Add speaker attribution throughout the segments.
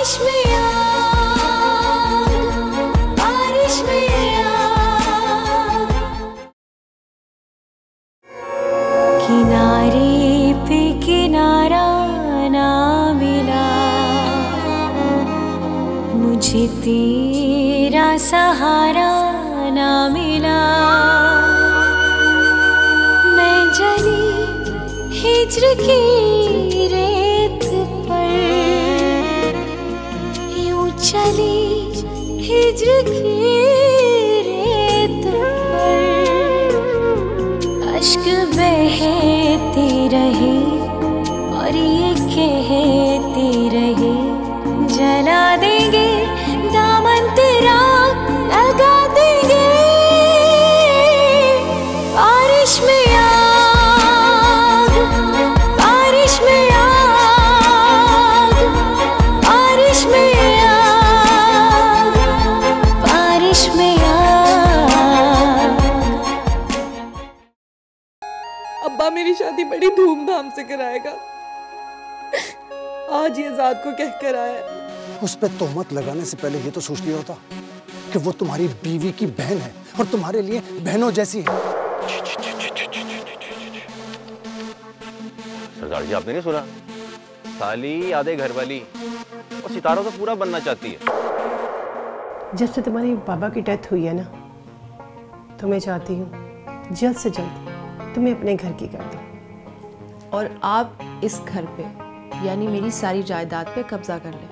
Speaker 1: बारिश में आग, बारिश में आग। किनारे पे किनारा ना मिला, मुझे तेरा सहारा ना मिला। मैं जली हिज्र की रेत पर, यूं चली हिज्र की रेत पर। अश्क बहते रहे और ये कहते रहे, जला देंगे दामन तेरा, लगा देंगे। बारिश में आग, बारिश में आग, बारिश में आग, बारिश में आग।
Speaker 2: अब्बा मेरी शादी बड़ी धूमधाम से कराएगा। आज ये ज़ात को कह कर आया।
Speaker 3: उस पे तोहमत लगाने से पहले ये तो सोच लिया होता कि वो तुम्हारी बीवी की बहन है और तुम्हारे लिए बहनों जैसी है।
Speaker 4: सरदार जी, आपने नहीं सुना? साली आधे घर वाली और सितारा तो पूरा बनना चाहती है।
Speaker 5: जब से तुम्हारी बाबा की डेथ हुई है ना, तो मैं चाहती हूँ जल्द से जल्द तुम्हें अपने घर की कर दो,
Speaker 6: और आप इस घर पे यानी मेरी सारी जायदाद पे कब्जा कर ले,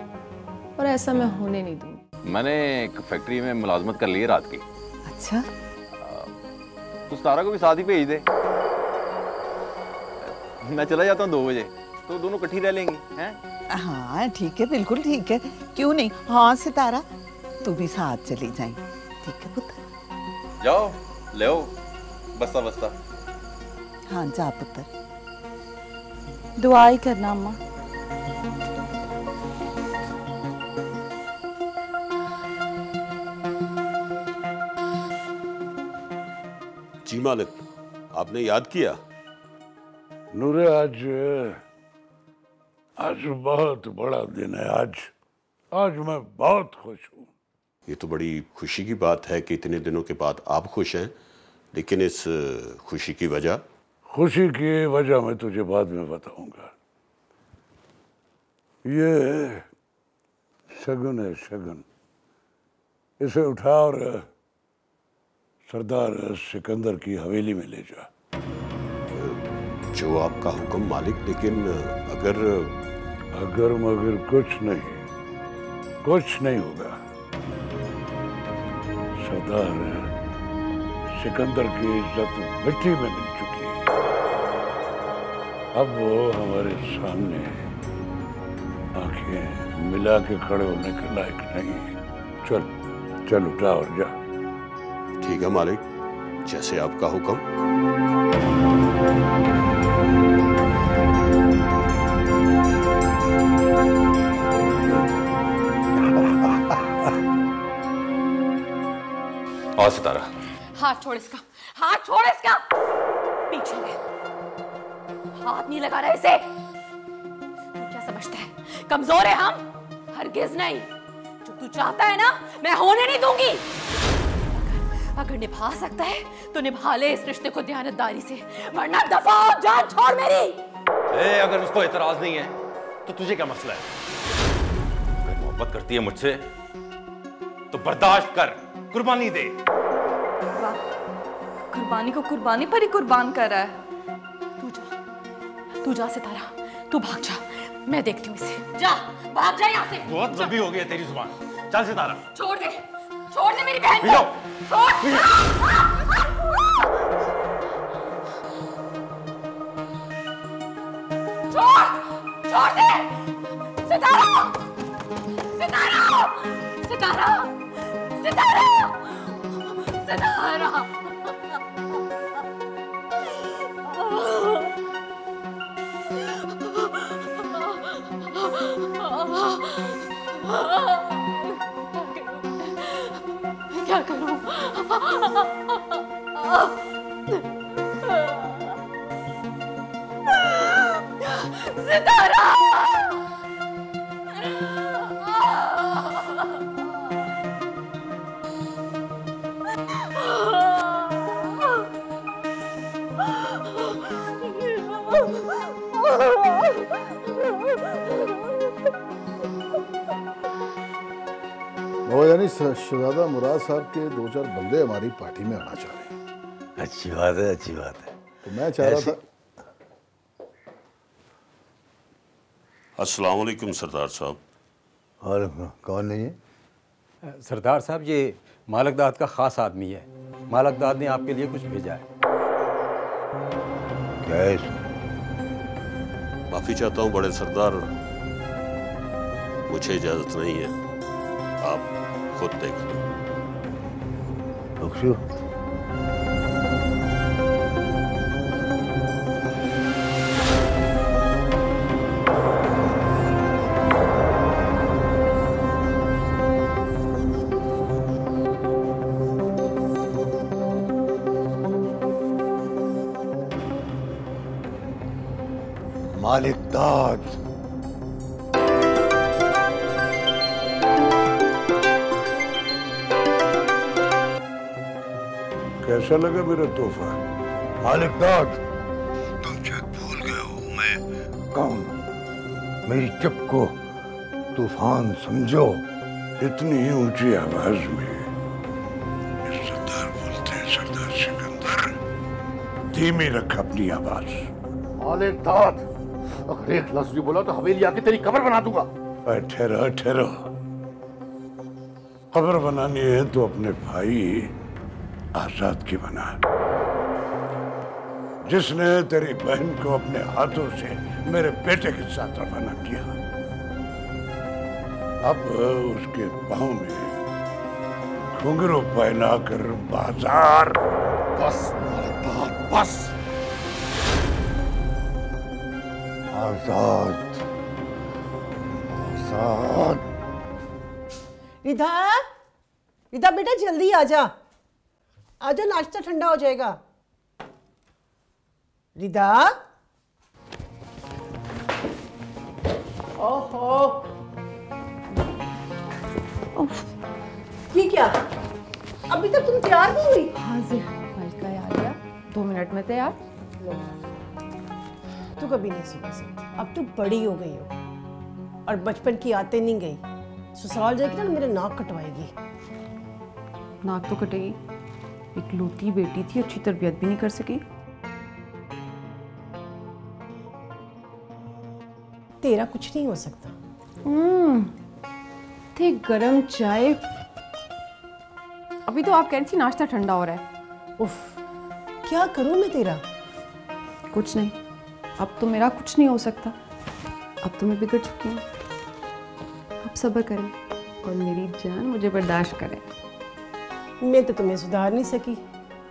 Speaker 6: और ऐसा मैं होने नहीं दूंगी।
Speaker 4: मैंने एक फैक्ट्री में मुलाजमत कर ली है रात की।
Speaker 7: अच्छा,
Speaker 4: तो सितारा को भी साथ ही भेज दे। मैं चला जाता हूँ 2 बजे, तो दोनों इकट्ठी रह लेंगी हैं?
Speaker 7: हाँ ठीक है, बिल्कुल ठीक है, क्यों नहीं। हाँ सितारा, तू भी साथ चली जाए, ठीक है पुत्र?
Speaker 4: जाओ ले आओ बस्ता बस्ता।
Speaker 7: हाँ जा पुत्र।
Speaker 6: दुआ ही करना अम्मा।
Speaker 8: जी मालिक, आपने याद किया?
Speaker 9: नूरे, आज बहुत बड़ा दिन है। आज मैं बहुत खुश हूँ।
Speaker 8: ये तो बड़ी खुशी की बात है कि इतने दिनों के बाद आप खुश हैं, लेकिन इस खुशी की वजह?
Speaker 9: खुशी की वजह मैं तुझे बाद में बताऊंगा। ये शगुन है, शगुन। इसे उठा और सरदार सिकंदर की हवेली में ले जा।
Speaker 8: जो आपका हुक्म मालिक, लेकिन
Speaker 9: अगर मगर कुछ नहीं होगा। सरदार सिकंदर की इज्जत मिट्टी में मिल चुकी है। अब वो हमारे सामने आंखें मिला के खड़े होने के लायक नहीं है। चल उठा और जा।
Speaker 8: ठीक है मालिक, जैसे आपका हुक्म।
Speaker 4: और सितारा,
Speaker 2: हाथ छोड़ इसका, हाथ छोड़ इसका। पीछे हाथ नहीं लगा रहा इसे। क्या समझता है कमजोर है हम? हरगिज नहीं। जो तू चाहता है ना, मैं होने नहीं दूंगी। अगर निभा सकता है तो निभा ले इस रिश्ते को दयानतदारी से, वरना दफा हो, जान छोड़ मेरी।
Speaker 4: अगर उसको एतराज नहीं है तो तुझे क्या मसला है? अगर मोहब्बत करती है मुझसे तो बर्दाश्त कर, कुर्बानी दे।
Speaker 6: कुर्बानी को कुर्बानी पर ही कुर्बान कर रहा है।
Speaker 2: तू जा सितारा, तू भाग जा, मैं देखती हूँ इसे। जा, भाग जा यहाँ से।
Speaker 4: बहुत लंबी हो गई है तेरी जुबान। चल सितारा,
Speaker 2: छोड़ दे मेरी बहन को। छोड़ दे सितारा, सितारा, सितारा, सितारा, सितारा। क्या करूं? सितारा,
Speaker 10: वो यानी शहजादा मुराद साहब के 2-4 बंदे हमारी पार्टी में आना चाह रहे हैं।
Speaker 9: अच्छी बात है, अच्छी बात है।
Speaker 10: तो मैं चाह रहा था।
Speaker 8: अस्सलाम वालेकुम सरदार साहब।
Speaker 9: और कौन नहीं है?
Speaker 11: सरदार साहब, ये मालक दाद का ख़ास आदमी है। मालक दाद ने आपके लिए कुछ भेजा है।
Speaker 9: क्या है इसमें?
Speaker 8: माफ़ी चाहता हूँ बड़े सरदार, मुझे इजाज़त नहीं है, आप खुद देख लो।
Speaker 9: बख्शो। मालिक दाद, कैसा लगा मेरा तोहफा? मालिक दाद, तुम शायद भूल गए हो मैं कौन। मेरी चुप को तूफान समझो। इतनी ऊंची आवाज में सरदार बोलते हैं सरदार सिकंदर। धीमी रख अपनी आवाज।
Speaker 10: मालिक दाद, अगर एक लफ्ज भी बोला तो हवेली आके तेरी कब्र बना दूंगा।
Speaker 9: ठहरो ठहरो, कब्र बनानी है तो अपने भाई आजाद की बना, जिसने तेरी बहन को अपने हाथों से मेरे बेटे के साथ रवाना किया। अब उसके पांव में घुंघरू पहना कर बाजार।
Speaker 10: बस मालिक दाद, बस।
Speaker 9: आजाद, आजाद।
Speaker 5: रिधा, रिधा बेटा जल्दी आजा, आजा, नाश्ता ठंडा हो जाएगा। रिधा, ओहो, ये क्या? अभी तक तुम तैयार नहीं हुई?
Speaker 6: हाजिर हल्का आ गया, 2 मिनट में तैयार।
Speaker 5: तू कभी नहीं सुन सकती, अब तू बड़ी हो गई हो और बचपन की आते नहीं गई। ससुराल जाके ना मेरे नाक कटवाएगी।
Speaker 6: नाक तो कटेगी, इकलौती बेटी थी, अच्छी तरबियत भी नहीं कर सकी।
Speaker 5: तेरा कुछ नहीं हो सकता।
Speaker 6: थे गरम चाय। अभी तो आप कह रही थी नाश्ता ठंडा हो रहा है।
Speaker 5: उफ, क्या करूं मैं तेरा?
Speaker 6: कुछ नहीं, अब तो मेरा कुछ नहीं हो सकता। अब तो मैं बिगड़ चुकी हूँ। अब सब्र करें और मेरी जान मुझे बर्दाश्त करे।
Speaker 5: मैं तो तुम्हें सुधार नहीं सकी।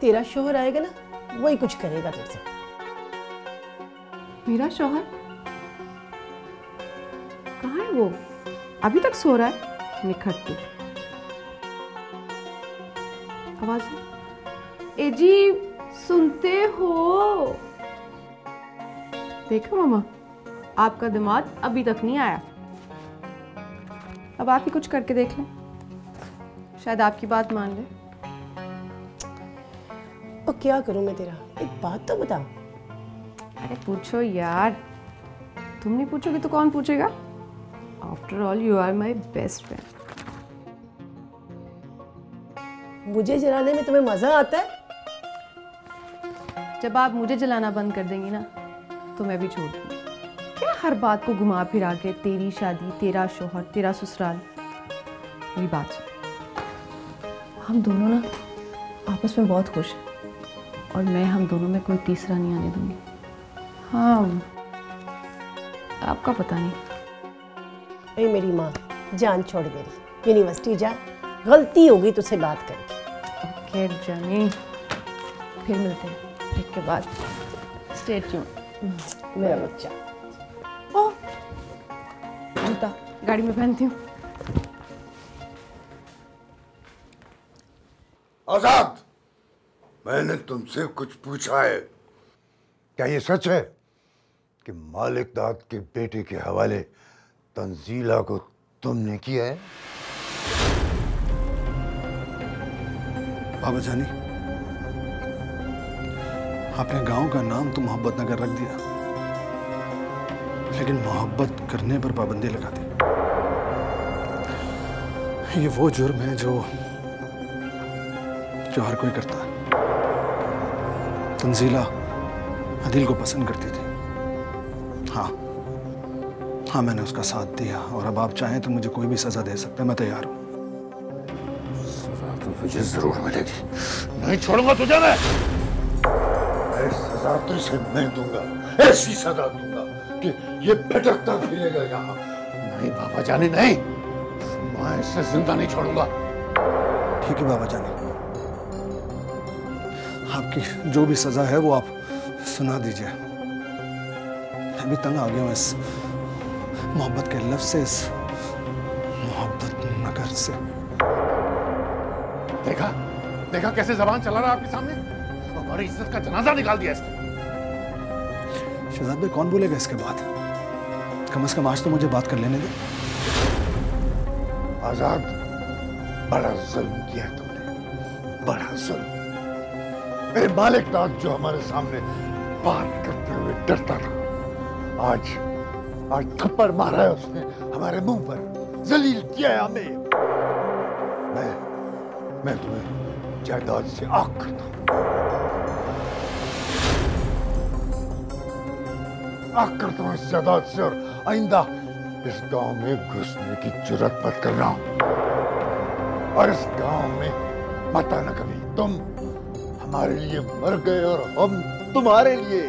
Speaker 5: तेरा शोहर आएगा ना, वही कुछ करेगा तुझसे।
Speaker 6: मेरा शोहर कहाँ है? वो अभी तक सो रहा है निखट्टू। आवाज ए जी, सुनते हो? देखो मामा, आपका दिमाग अभी तक नहीं आया। अब आप ही कुछ करके देख लें, शायद आपकी बात मान ले।
Speaker 5: और क्या करूं मैं तेरा? एक बात तो बता।
Speaker 6: अरे पूछो यार, तुम नहीं पूछोगे तो कौन पूछेगा? After all you are my best friend.
Speaker 5: मुझे जलाने में तुम्हें मजा आता है?
Speaker 6: जब आप मुझे जलाना बंद कर देंगी ना, तो मैं भी छोड़ दूंगी। क्या हर बात को घुमा फिरा के तेरी शादी, तेरा शोहर, तेरा ससुराल। मेरी बात सुन, हम दोनों ना आपस में बहुत खुश हैं और मैं हम दोनों में कोई तीसरा नहीं आने दूंगी। हाँ, आपका पता नहीं।
Speaker 5: ए मेरी माँ, जान छोड़ मेरी, यूनिवर्सिटी जा। गलती होगी तुझसे बात करके।
Speaker 6: ओके जानी, फिर मिलते हैं ब्रेक के बाद। स्टे ट्यून
Speaker 5: मेरा बच्चा।
Speaker 6: ओह, जूता गाड़ी में पहनती हूँ।
Speaker 9: आजाद, मैंने तुमसे कुछ पूछा है। क्या ये सच है कि मालिक दाद के बेटे के हवाले तंजीला को तुमने किया है?
Speaker 3: बाबा जानी, आपने गांव का नाम तो मोहब्बत नगर रख दिया, लेकिन मोहब्बत करने पर पाबंदी लगा दी। ये वो जुर्म है जो हर कोई करता है। तंजीला अदिल को पसंद करती थी। हाँ, मैंने उसका साथ दिया और अब आप चाहें तो मुझे कोई भी सजा दे सकते हैं, मैं तैयार हूं।
Speaker 9: सजा तो तुझे जरूर मिलेगी। नहीं छोड़ूंगा तुझे मैं। सजा तो इसे मैं दूंगा, ऐसी सजा दूंगा कि ये भटकता फिरेगा यहाँ। नहीं बाबा जानी, नहीं, मैं इसे जिंदा नहीं छोड़ूंगा।
Speaker 3: ठीक है बाबा जानी, आपकी जो भी सजा है वो आप सुना दीजिए। मैं भी तंग आ गया हूं इस मोहब्बत के लफ्ज से, इस मोहब्बत नगर से।
Speaker 9: देखा कैसे जबान चला रहा आपके सामने। हमारी इज्जत का जनाजा निकाल दिया इसने।
Speaker 3: शहजाद भाई कौन बोलेगा इसके बाद? कम से कम आज तो मुझे बात कर लेने दे।
Speaker 9: आजाद, बड़ा जुल्म किया तुमने, बड़ा जुल्म। मेरे मालिक दाद जो हमारे सामने बात करते हुए डरता था, आज थप्पड़ मारा है उसने हमारे मुंह पर, जलील किया है हमें। मैं तुम्हें जायदाद से आग करता हूं, आग करता हूं इस जायदाद से, और आइंदा इस गांव में घुसने की जुर्रत मत करना, और इस गांव में मत आना कभी। तुम हमारे लिए मर गए और हम तुम्हारे लिए।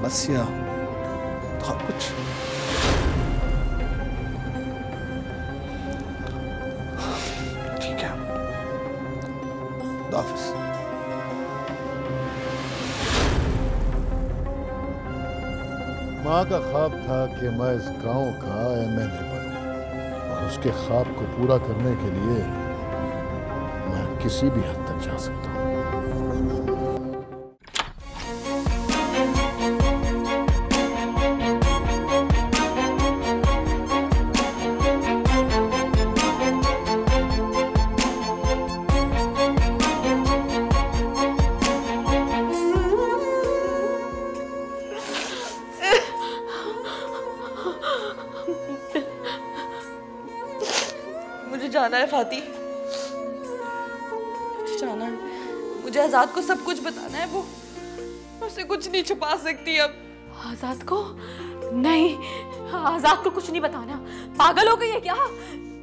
Speaker 3: बस या और कुछ? ठीक है, हाफिज।
Speaker 10: माँ का ख्वाब था कि मैं इस गांव का एमएलए बनूं, और उसके ख्वाब को पूरा करने के लिए मैं किसी भी हद तक जा सकता हूँ।
Speaker 12: जाना है फाती, जाना है मुझे। आजाद को सब कुछ बताना है, वो उसे कुछ नहीं छुपा सकती अब।
Speaker 2: आजाद को नहीं, आजाद को कुछ नहीं बताना। पागल हो गई है क्या?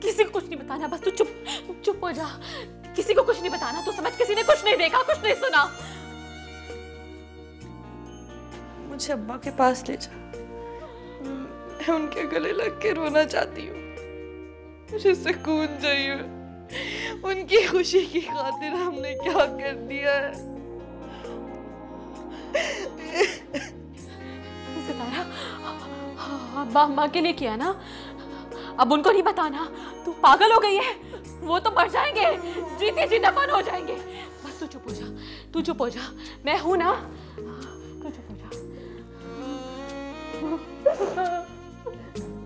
Speaker 2: किसी को कुछ नहीं बताना, बस तू चुप हो जा। किसी को कुछ नहीं बताना, तू समझ, किसी ने कुछ नहीं देखा, कुछ नहीं सुना।
Speaker 12: मुझे अब्बा के पास ले जा, मैं उनके गले लग के रोना चाहती हूँ। मुझे सुकून चाहिए। उनकी खुशी की खातिर हमने क्या कर दिया है।
Speaker 2: सितारा, अब्बा अम्मा के लिए किया ना, अब उनको नहीं बताना। तू पागल हो गई है, वो तो मर जाएंगे, जीते जी दफन हो जाएंगे। बस तू चुप हो जा, तू चुप हो जा, मैं हूं ना, तू चुप हो जा।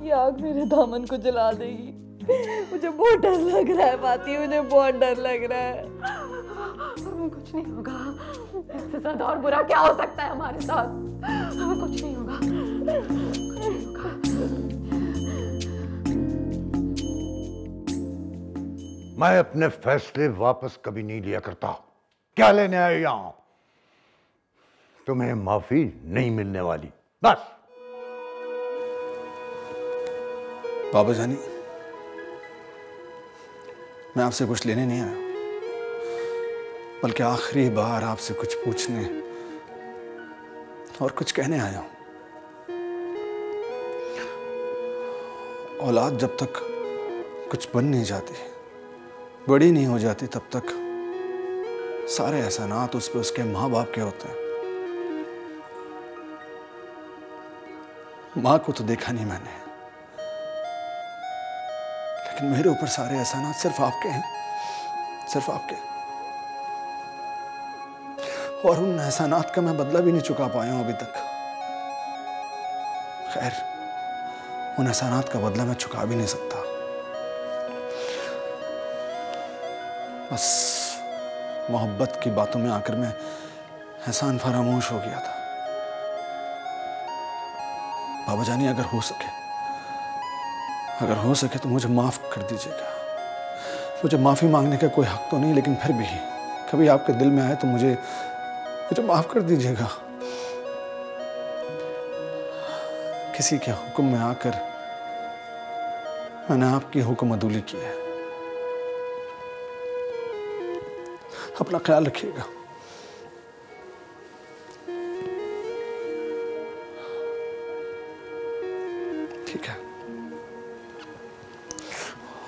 Speaker 12: ये आग मेरे दामन को जला देगी। मुझे बहुत डर लग रहा है फाती, मुझे बहुत डर लग रहा है।
Speaker 2: कुछ नहीं होगा, इससे ज्यादा और बुरा क्या हो सकता है हमारे साथ? कुछ नहीं होगा, कुछ नहीं होगा।
Speaker 9: मैं अपने फैसले वापस कभी नहीं लिया करता। क्या लेने आए यहां? तुम्हें माफी नहीं मिलने वाली, बस।
Speaker 3: बाबा जानी, मैं आपसे कुछ लेने नहीं आया, बल्कि आखिरी बार आपसे कुछ पूछने और कुछ कहने आया हूं। औलाद जब तक कुछ बन नहीं जाती, बड़ी नहीं हो जाती, तब तक सारे एहसानात उस पे उसके माँ बाप के होते हैं। माँ को तो देखा नहीं मैंने, लेकिन मेरे ऊपर सारे एहसानात सिर्फ आपके हैं, सिर्फ आपके। और उन एहसानात का मैं बदला भी नहीं चुका पाया हूं अभी तक। खैर, उन एहसानात का बदला मैं चुका भी नहीं सकता। बस मोहब्बत की बातों में आकर मैं एहसान फरामोश हो गया था। बाबा जानी, अगर हो सके तो मुझे माफ कर दीजिएगा। मुझे माफी मांगने का कोई हक तो नहीं, लेकिन फिर भी कभी आपके दिल में आए तो मुझे माफ कर दीजिएगा। किसी के हुक्म में आकर मैंने आपकी हुक्म अदूली की है। अपना ख्याल रखिएगा। ठीक है,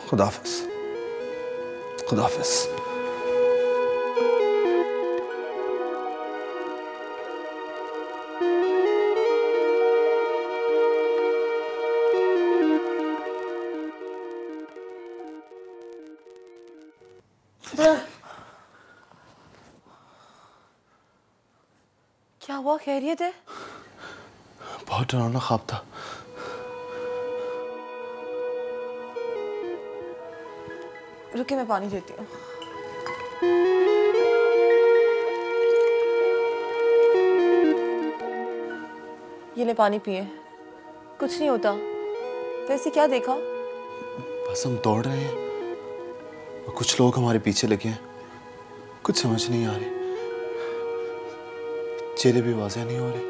Speaker 3: खुदा हाफिज। खुदा हाफिज।
Speaker 12: क्या हुआ? खैरियत है?
Speaker 3: बहुत डरावना ख्वाब था।
Speaker 12: रुके, मैं पानी देती हूँ। ये ले पानी पिए। कुछ नहीं होता। वैसे क्या देखा?
Speaker 13: बस हम दौड़ रहे हैं और कुछ लोग हमारे पीछे लगे हैं। कुछ समझ नहीं आ रही, चेहरे भी वाज़ेह नहीं हो रहे।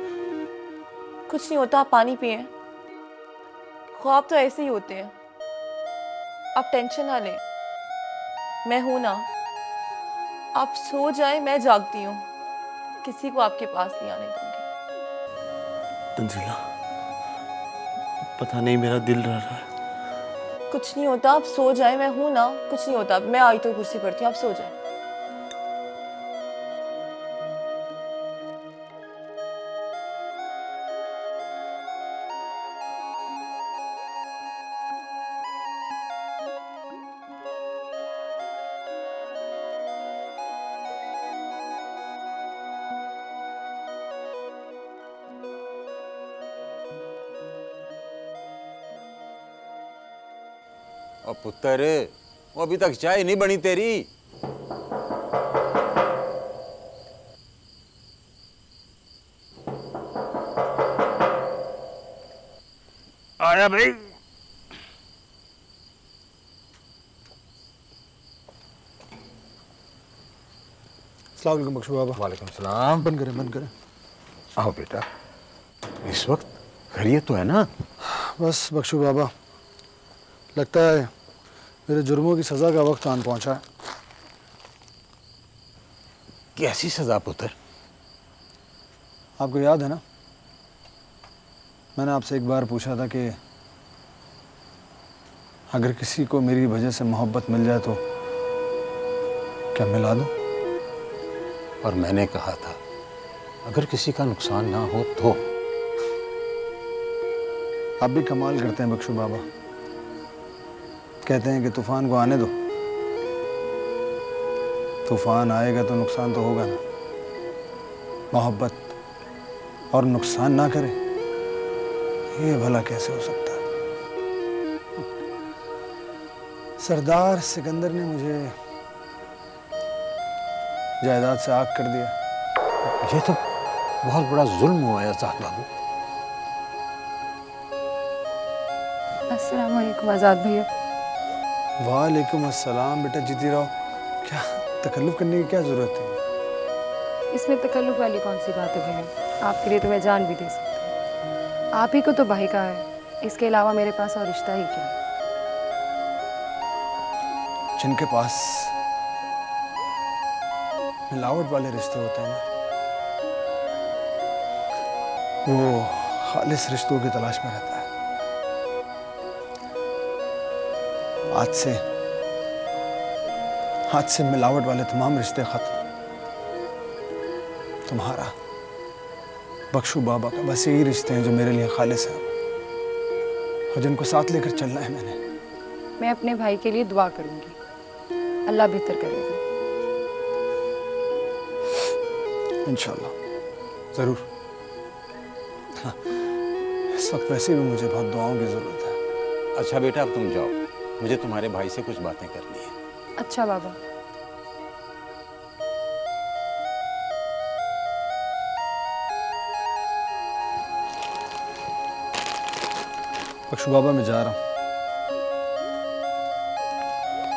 Speaker 12: कुछ नहीं होता, आप पानी पिए। ख्वाब तो ऐसे ही होते हैं। आप टेंशन ना लें, मैं हूं ना। आप सो जाए, मैं जागती हूँ। किसी को आपके पास नहीं आने दूंगी।
Speaker 13: तंजीला, पता नहीं मेरा दिल डर रहा है।
Speaker 12: कुछ नहीं होता, आप सो जाए, मैं हूं ना। कुछ नहीं होता, मैं आई तो कुर्सी पड़ती हूँ, आप सो जाए।
Speaker 11: और पुत्र, वो अभी तक चाय नहीं बनी तेरी।
Speaker 9: आया भाई।
Speaker 3: अस्सलाम वालेकुम बख्शू बाबा।
Speaker 10: वालेकुम सलाम।
Speaker 3: बंद करें।
Speaker 10: आओ बेटा, इस वक्त खैरियत तो है ना?
Speaker 3: बस बख्शू बाबा, लगता है मेरे जुर्मों की सज़ा का वक्त आन पहुंचा है।
Speaker 10: कैसी सज़ा पुत्र?
Speaker 3: आपको याद है ना, मैंने आपसे एक बार पूछा था कि अगर किसी को मेरी वजह से मोहब्बत मिल जाए तो क्या मिला दूं?
Speaker 10: और मैंने कहा था अगर किसी का नुकसान ना हो तो।
Speaker 3: आप भी कमाल करते हैं बख्शू बाबा। कहते हैं कि तूफान को आने दो, तूफान आएगा तो नुकसान तो होगा ना। मोहब्बत और नुकसान ना करे, ये भला कैसे हो सकता है? सरदार सिकंदर ने मुझे जायदाद से आग कर दिया।
Speaker 10: ये तो बहुत बड़ा जुल्म हुआ है आजाद बाबू।
Speaker 6: अस्सलाम वालेकुम आजाद भैया।
Speaker 3: वालेकुम अस्सलाम। बेटा जीती रहो। क्या तकल्लुफ करने की क्या जरूरत है?
Speaker 6: इसमें तकल्लुफ वाली कौन सी बात है भैया? आपके लिए तो मैं जान भी दे सकती हूँ। आप ही को तो भाई का है, इसके अलावा मेरे पास और रिश्ता ही क्या है?
Speaker 3: जिनके पास मिलावट वाले रिश्ते होते हैं ना, वो खालिस रिश्तों की तलाश में रहता है। आज से मिलावट वाले तमाम रिश्ते खत्म। तुम्हारा, बख्शू बाबा का बस यही रिश्ते हैं जो मेरे लिए खालिस हैं और जिनको साथ लेकर चलना है मैंने।
Speaker 6: मैं अपने भाई के लिए दुआ करूंगी, अल्लाह बेहतर करेगा।
Speaker 3: इंशाल्लाह जरूर। हाँ, इस वक्त वैसे भी मुझे बहुत दुआओं की जरूरत है।
Speaker 11: अच्छा बेटा, अब तुम जाओ, मुझे तुम्हारे भाई से कुछ बातें करनी है।
Speaker 6: अच्छा बाबा।
Speaker 3: बख्शू बाबा मैं जा रहा हूँ।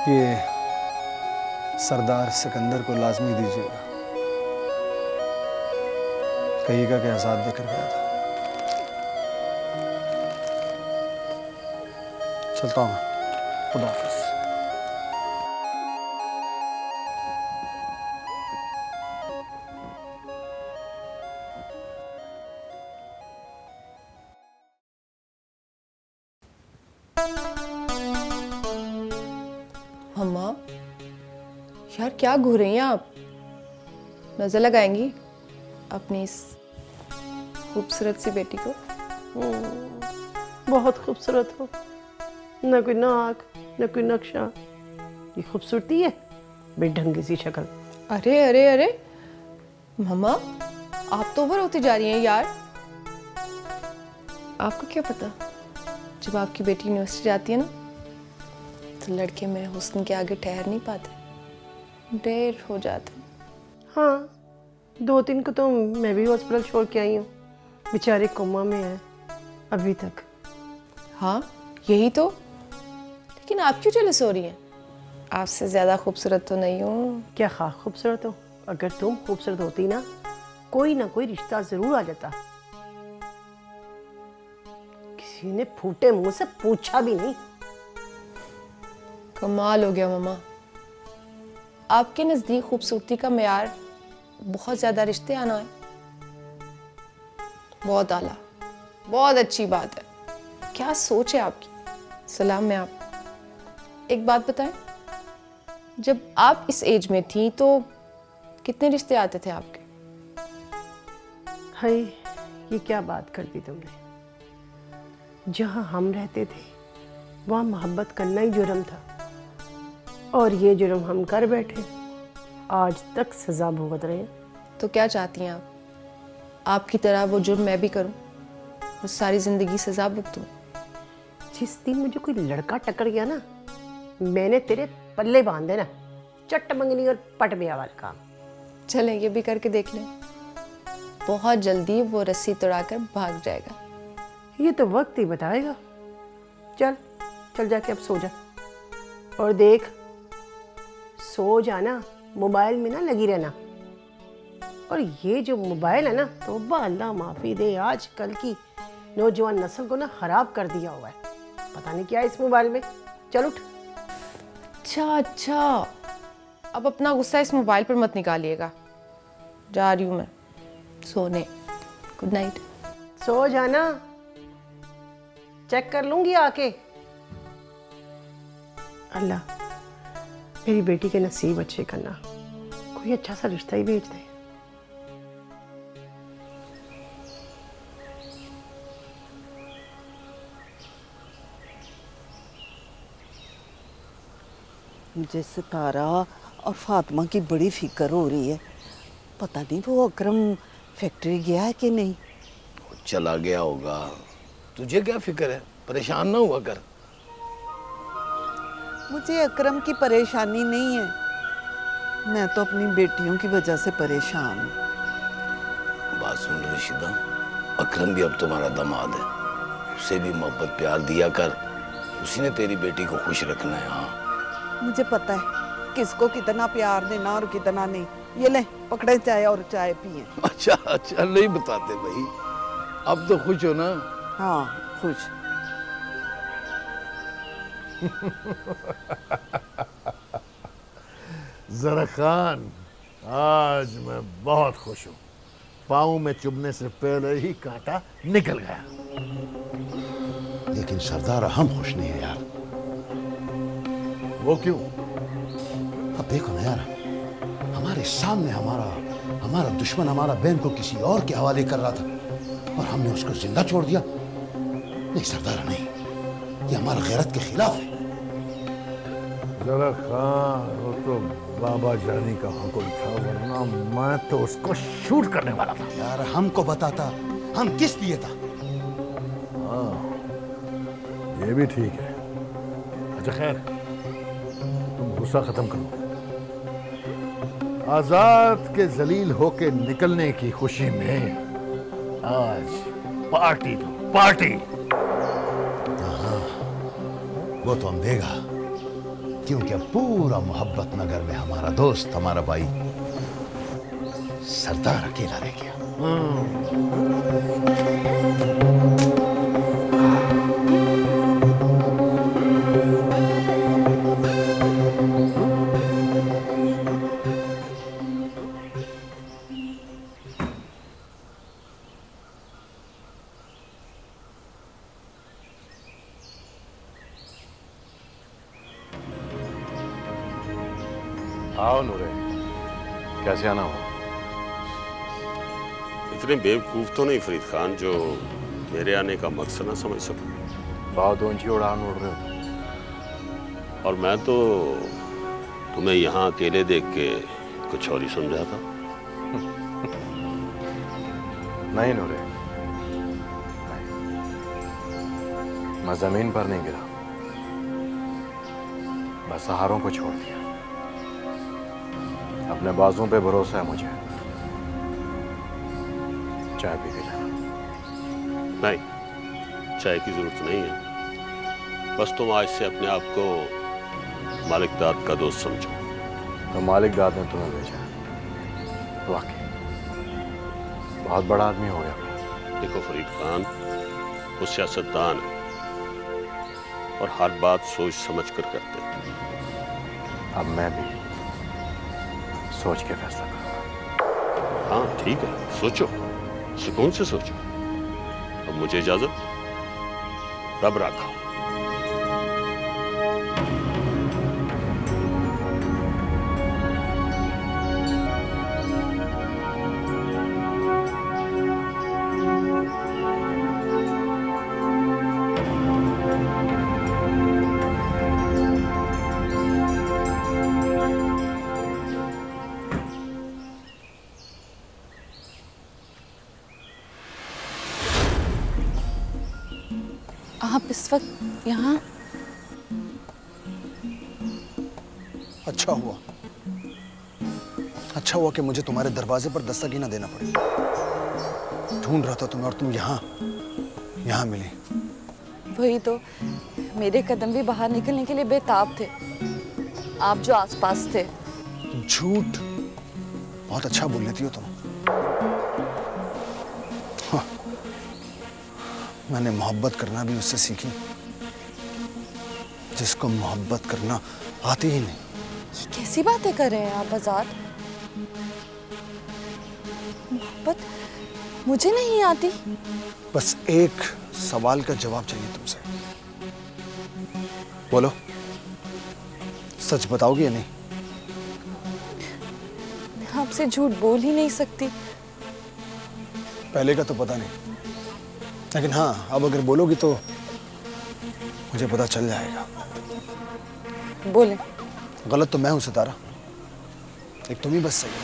Speaker 3: ये सरदार सिकंदर को लाजमी दीजिएगा, कहिएगा कि आजाद देकर गया था। चलता हूँ मैं, खुदा हाफिज़।
Speaker 6: अम्मा यार क्या घूर रही हैं आप? नजर लगाएंगी अपनी इस खूबसूरत सी बेटी को?
Speaker 5: बहुत खूबसूरत हो, न कोई नाक न कोई नक्शा, ये खूबसूरती है? बेढंगी सी शक्ल।
Speaker 6: अरे अरे अरे मम्मा आप तो ओवर होती जा रही हैं यार। आपको क्या पता, जब आपकी बेटी यूनिवर्सिटी जाती है ना तो लड़के में हुस्न के आगे ठहर नहीं पाते, देर हो जाते।
Speaker 5: हाँ 2-3 को तो मैं भी हॉस्पिटल छोड़ के आई हूँ, बेचारे कोमा में है अभी तक।
Speaker 6: हाँ यही तो, लेकिन आप क्यों जेलस हो रही हैं? आपसे ज्यादा खूबसूरत तो नहीं हूँ।
Speaker 5: क्या खास खूबसूरत हो? अगर तुम खूबसूरत होती ना कोई ना कोई रिश्ता जरूर आ जाता। किसी ने फूटे मुंह से पूछा भी नहीं।
Speaker 6: कमाल हो गया मम्मा, आपके नजदीक खूबसूरती का मेयार बहुत ज्यादा रिश्ते आना है। बहुत आला, बहुत अच्छी बात है। क्या सोच है आपकी। सलाम है आप। एक बात बताएं, जब आप इस एज में थी तो कितने रिश्ते आते थे आपके?
Speaker 5: हाय ये क्या बात कर दी तुमने। जहां हम रहते थे वहां मोहब्बत करना ही जुर्म था, और ये जुर्म हम कर बैठे, आज तक सजा भुगत रहे हैं।
Speaker 6: तो क्या चाहती हैं आप? आपकी तरह वो जुर्म मैं भी करूं और सारी जिंदगी सजा भुगतूं?
Speaker 5: जिस दिन मुझे कोई लड़का टकर गया ना, मैंने तेरे पल्ले बांध देना, चट मंगनी और पट ब्याह वाला काम।
Speaker 6: चलें ये भी करके देख लें, बहुत जल्दी वो रस्सी तोड़ाकर भाग जाएगा।
Speaker 5: ये तो वक्त ही बताएगा। चल चल जाके अब सो जा, और देख सो जाना, मोबाइल में ना लगी रहना। और ये जो मोबाइल है ना, तो अल्लाह माफी दे, आजकल की नौजवान नस्ल को ना खराब कर दिया हुआ है। पता नहीं क्या है इस मोबाइल में। चल उठ।
Speaker 6: अच्छा अब अपना गुस्सा इस मोबाइल पर मत निकालिएगा, जा रही हूँ मैं सोने। Good night.
Speaker 5: सो जाना, चेक कर लूंगी आके। अल्लाह मेरी बेटी के नसीब अच्छे करना, कोई अच्छा सा रिश्ता ही भेज दे।
Speaker 7: मुझे सितारा और फातिमा की बड़ी फिक्र हो रही है। पता नहीं वो अकरम फैक्ट्री गया है कि नहीं।
Speaker 9: चला गया होगा, तुझे क्या फिक्र है, परेशान ना हुआ कर।
Speaker 7: मुझे अकरम की परेशानी नहीं है, मैं तो अपनी बेटियों की वजह से परेशान हूँ।
Speaker 9: बात सुन रशीदा, अकरम भी अब तुम्हारा दामाद है, उसे भी मोहब्बत प्यार दिया कर, उसी ने तेरी बेटी को खुश रखना है। हाँ
Speaker 7: मुझे पता है किसको कितना प्यार देना और कितना नहीं। ये ले पकड़े चाय और चाय पिए।
Speaker 9: अच्छा अच्छा नहीं बताते भाई, अब तो खुश हो ना?
Speaker 7: हाँ खुश।
Speaker 10: जरा खान, आज मैं बहुत खुश हूँ। पाँव में चुभने से पहले ही कांटा निकल गया। लेकिन सरदार हम खुश नहीं है यार। वो क्यों? अब देखो ना यार, हमारे सामने हमारा दुश्मन हमारा बहन को किसी और के हवाले कर रहा था और हमने उसको जिंदा छोड़ दिया। नहीं सरदार नहीं, ये हमारा गैरत के खिलाफ है। जरा खान, वो तो बाबा जानी का हुक्म था, वरना मैं तो उसको शूट करने वाला था। यार हमको बताता, हम किस लिए था। हाँ ये भी ठीक है। अच्छा खैर, तुम गुस्सा खत्म करो। आजाद के जलील होके निकलने की खुशी में आज पार्टी दो, पार्टी।
Speaker 9: वो तो हम देगा, क्योंकि अब पूरा मोहब्बत नगर में हमारा दोस्त, हमारा भाई सरदार अकेला रह गया।
Speaker 10: आओ नूरे, कैसे आना हुआ?
Speaker 8: इतने बेवकूफ तो नहीं फरीद खान जो मेरे आने का मकसद ना समझ सको।
Speaker 10: बहुत ऊंची उड़ान उड़ रहे हो।
Speaker 8: और मैं तो तुम्हें यहाँ अकेले देख के कुछ और ही समझा था।
Speaker 10: नहीं नूरे, नहीं। मैं जमीन पर नहीं गिरा, बस सहारों को छोड़ दिया। अपने बाजुओं पे भरोसा है मुझे। चाय पी के जाना।
Speaker 8: नहीं, चाय की जरूरत नहीं है। बस तुम आज से अपने आप को मालिक दाद का दोस्त समझो।
Speaker 10: तो मालिक दाद ने तुम्हें भेजा, वाकई बहुत बड़ा आदमी हो गया।
Speaker 8: देखो फरीद खान, वो सियासतदान है और हर बात सोच समझ कर करते हैं।
Speaker 10: अब मैं भी सोच के फैसला करूंगा।
Speaker 8: हाँ ठीक है, सोचो, सुकून से सोचो। अब मुझे इजाजत, रब राखा।
Speaker 12: आप इस वक्त यहाँ?
Speaker 3: अच्छा हुआ कि मुझे तुम्हारे दरवाजे पर दस्तक ही ना देना पड़ी। ढूंढ रहा था तुम्हें और तुम यहाँ मिली।
Speaker 12: वही तो, मेरे कदम भी बाहर निकलने के लिए बेताब थे, आप जो आसपास थे।
Speaker 3: झूठ बहुत अच्छा बोल लेती हो तुम। हाँ, मैंने मोहब्बत करना भी उससे सीखी जिसको मोहब्बत करना आती ही नहीं।
Speaker 12: कैसी बातें कर रहे हैं आप आजाद? मोहब्बत मुझे नहीं आती।
Speaker 3: बस एक सवाल का जवाब चाहिए तुमसे। बोलो, सच बताओगी या नहीं?
Speaker 12: मैं आपसे झूठ बोल ही नहीं सकती।
Speaker 3: पहले का तो पता नहीं, लेकिन हाँ, अब अगर बोलोगी तो मुझे पता चल जाएगा।
Speaker 12: बोले।
Speaker 3: गलत तो मैं हूं सितारा, एक तुम ही बस सही हो।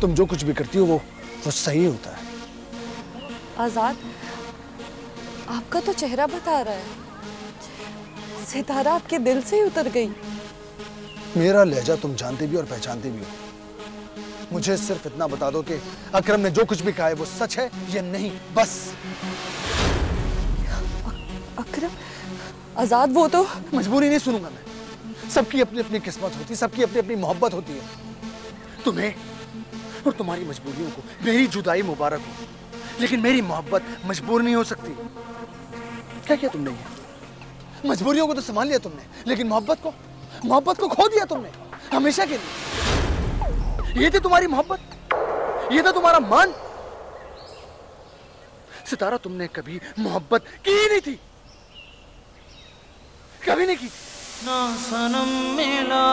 Speaker 3: तुम जो कुछ भी करती हो वो सही होता है।
Speaker 12: आजाद, आपका तो चेहरा बता रहा है, सितारा आपके दिल से ही उतर गई।
Speaker 3: मेरा लहजा तुम जानते भी और पहचानते भी हो। मुझे सिर्फ इतना बता दो कि अकरम ने जो कुछ भी कहा है वो सच है या नहीं, बस।
Speaker 12: अकरम? आजाद, वो तो
Speaker 3: मजबूरी नहीं सुनूंगा मैं। सबकी अपनी अपनी किस्मत होती है, सबकी अपनी अपनी मोहब्बत होती है। तुम्हें और तुम्हारी मजबूरियों को मेरी जुदाई मुबारक हो, लेकिन मेरी मोहब्बत मजबूर नहीं हो सकती। क्या किया तुमने? ये मजबूरियों को तो संभाल लिया तुमने, लेकिन मोहब्बत को खो दिया तुमने हमेशा के लिए। ये थी तुम्हारी मोहब्बत, ये था तुम्हारा मान। सितारा, तुमने कभी मोहब्बत की ही नहीं थी, कभी नहीं की थी।
Speaker 14: ना सनम मिला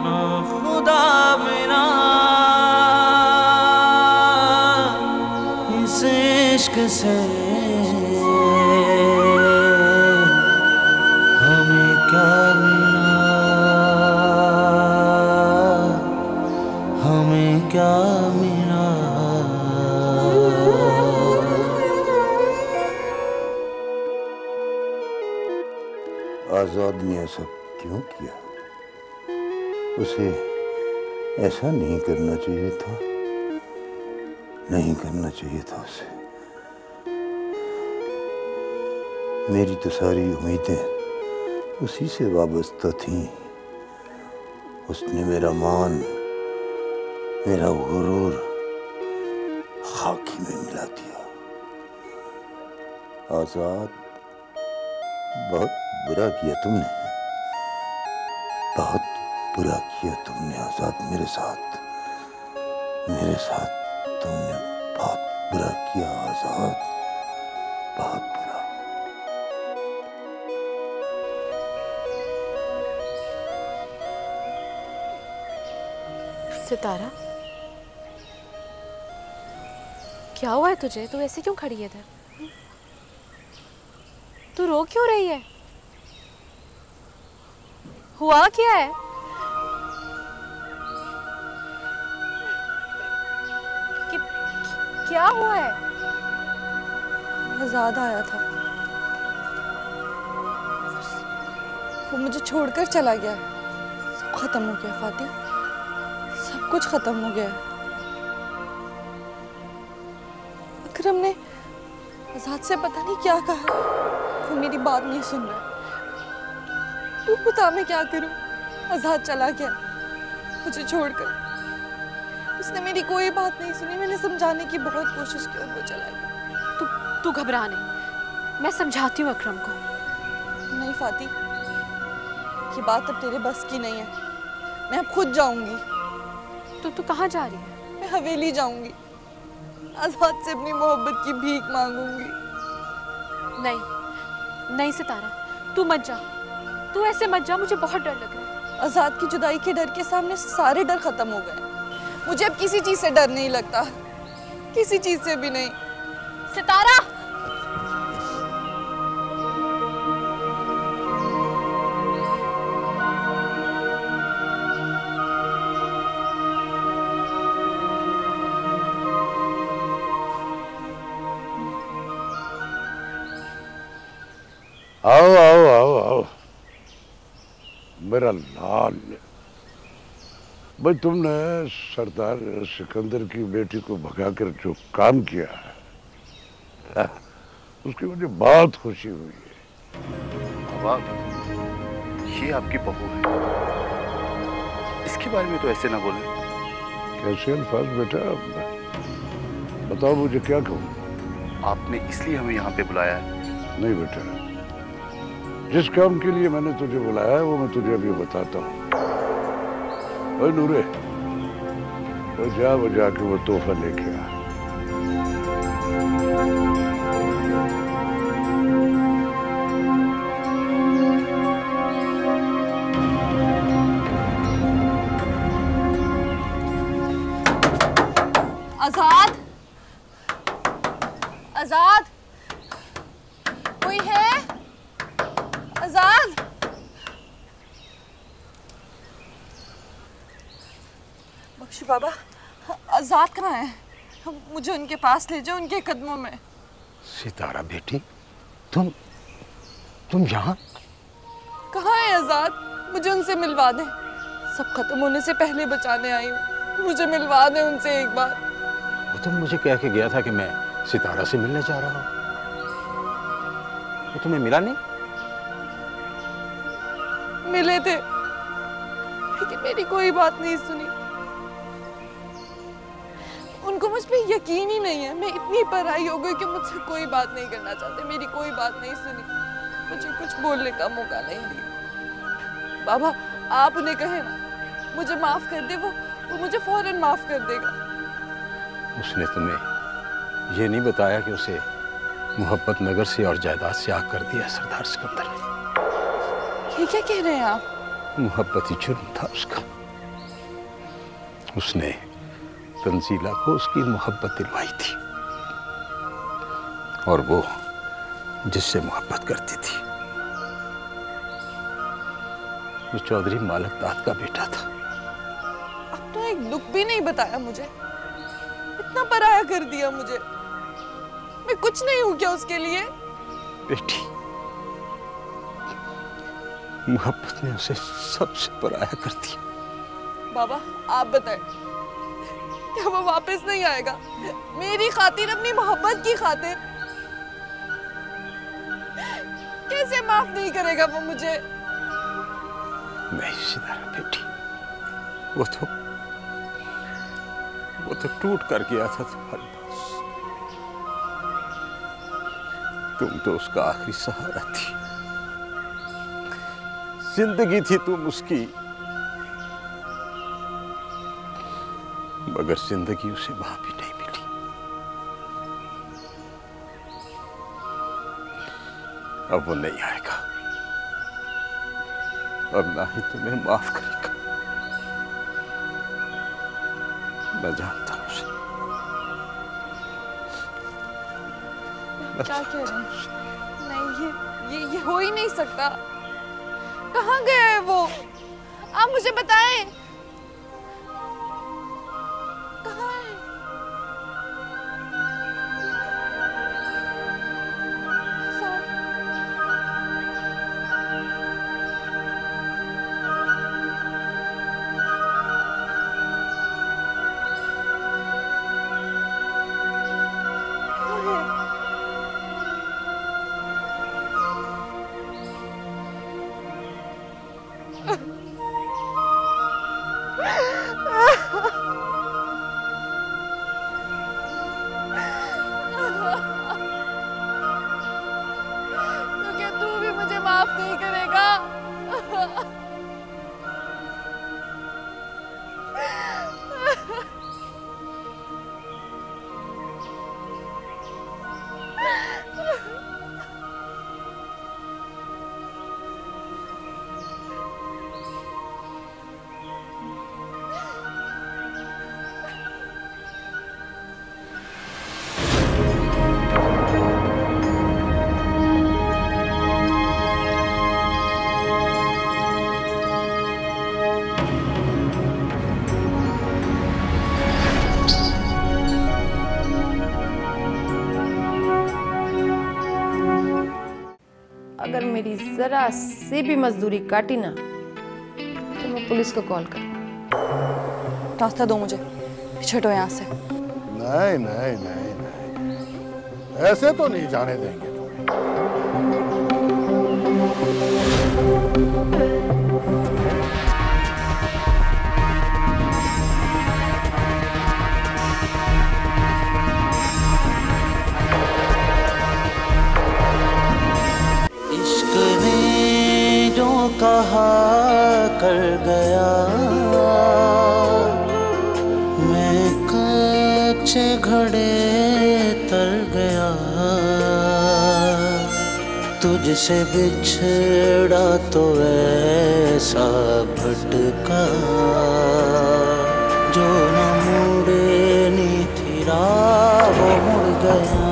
Speaker 14: ना खुदा मिला, इस इश्क से हमें क्या मिला, हमें क्या मिला।
Speaker 9: आजाद ने ऐसा क्यों किया? उसे ऐसा नहीं करना चाहिए था, नहीं करना चाहिए था उसे। मेरी तो सारी उम्मीदें उसी से वाबस्ता थीं। उसने मेरा मान, मेरा गुरूर खाकी में मिला दिया। आजाद, बहुत बुरा किया तुमने, बहुत बुरा किया तुमने आजाद। मेरे साथ तुमने बहुत बुरा किया आजाद, बहुत बुरा।
Speaker 2: सितारा, क्या हुआ है तुझे? तू ऐसे क्यों खड़ी है इधर? तू रो क्यों रही है? हुआ क्या है? क्या हुआ है?
Speaker 12: आजाद आया था, वो मुझे छोड़कर चला गया। सब खत्म हो गया फाती, सब कुछ खत्म हो गया। अकरम ने आजाद से पता नहीं क्या कहा, वो मेरी बात नहीं सुन रहा। तू बता मैं क्या करूं? आजाद चला गया मुझे छोड़कर, उसने मेरी कोई बात नहीं सुनी। मैंने समझाने की बहुत कोशिश की और वो चला गया।
Speaker 2: तू घबरा नहीं, मैं समझाती हूँ अकरम को।
Speaker 12: नहीं फाती, ये बात अब तेरे बस की नहीं है। मैं अब खुद जाऊंगी।
Speaker 2: तू कहाँ जा रही है?
Speaker 12: मैं हवेली जाऊंगी, आजाद से अपनी मोहब्बत की भीख मांगूंगी।
Speaker 2: नहीं नहीं सितारा, तू मत जा, तू ऐसे मत जा, मुझे बहुत डर लग रहा है।
Speaker 12: आजाद की जुदाई के डर के सामने सारे डर खत्म हो गए। मुझे अब किसी चीज से डर नहीं लगता, किसी चीज से भी नहीं।
Speaker 2: सितारा,
Speaker 9: आओ आओ आओ आओ मेरा लाल। भाई तुमने सरदार सिकंदर की बेटी को भगाकर जो काम किया है, उसकी मुझे बहुत खुशी हुई है।
Speaker 13: बाबा, ये आपकी बहू है, इसके बारे में तो ऐसे ना बोले।
Speaker 9: कैसे अल्फाज बेटा, बताओ मुझे क्या कहूँ?
Speaker 13: आपने इसलिए हमें यहाँ पे बुलाया है?
Speaker 9: नहीं बेटा, जिस काम के लिए मैंने तुझे बुलाया है वो मैं तुझे अभी बताता हूँ। ओए नूरे, वो जाके वो तोहफा लेके आ।
Speaker 12: आजाद, आजाद, कोई है? आजाद, बख्शू बाबा, आजाद कहाँ है? मुझे उनके पास ले जाओ, उनके कदमों में।
Speaker 10: सितारा बेटी, तुम यहाँ?
Speaker 12: कहाँ है आजाद? मुझे उनसे मिलवा दे। सब खत्म होने से पहले बचाने आई हूँ, मुझे मिलवा दे उनसे एक बार।
Speaker 10: वो तो मुझे कह के गया था कि मैं सितारा से मिलने जा रहा हूँ। वो तुम्हें मिला नहीं?
Speaker 12: मिले थे, लेकिन मेरी कोई बात नहीं सुनी। उनको मुझ पे यकीन ही नहीं है। मैं इतनी पराई हो गई कि मुझसे कोई बात नहीं करना चाहते। मेरी कोई बात नहीं सुनी, मुझे कुछ बोलने का मौका नहीं दिया। बाबा, आप उन्हें कहे ना मुझे माफ कर दे, वो मुझे फौरन माफ कर देगा।
Speaker 10: उसने तुम्हें ये नहीं बताया कि उसे मोहब्बत नगर से और जायदाद से आग कर दिया सरदार सिकंदर ने?
Speaker 12: ये क्या कह रहे हैं आप?
Speaker 10: मोहब्बत ही जुर्म था उसका। उसने तंजीला को उसकी मोहब्बत दिलवाई थी, और वो जिससे मोहब्बत करती थी वो चौधरी मालक दाद का बेटा था।
Speaker 12: अब तो एक दुख भी नहीं बताया मुझे, इतना पराया कर दिया मुझे। मैं कुछ नहीं हूं क्या उसके लिए?
Speaker 10: बेटी, मोहब्बत ने उसे सबसे पराया कर दिया।
Speaker 12: बाबा, आप बताएं, क्या वो वापस नहीं आएगा? मेरी खातिर, अपनी मोहब्बत की खातिर? कैसे माफ नहीं करेगा वो मुझे?
Speaker 11: नहीं सितारा बेटी, वो तो टूट कर गया था तुम्हारे पास। तुम तो उसका आखिरी सहारा थी, जिंदगी थी तुम उसकी, मगर जिंदगी उसे वहां भी नहीं मिली। अब वो नहीं आएगा और ना ही तुम्हें माफ करेगा। मैं जानता हूं उसे।
Speaker 12: क्या कह रहे हैं? नहीं, ये हो ही नहीं सकता। कहाँ गया है वो? आप मुझे बताएं। कहाँ है? तो क्या तू भी मुझे माफ नहीं करेगा?
Speaker 6: अगर मेरी जरा से भी मजदूरी काटी ना तो मैं पुलिस को कॉल कर।
Speaker 12: रास्ता दो मुझे, पीछे हटो यहाँ से।
Speaker 10: नहीं नहीं नहीं नहीं, ऐसे तो नहीं जाने देंगे
Speaker 14: इश्क ने जो कहा कर गया, मैं कच्चे घड़े तर गया। तुझसे बिछड़ा तो ऐसा भटका, जो न मुड़नी थी राह वो मुड़ गया।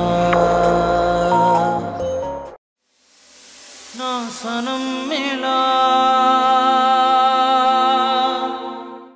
Speaker 14: ना सनम मिला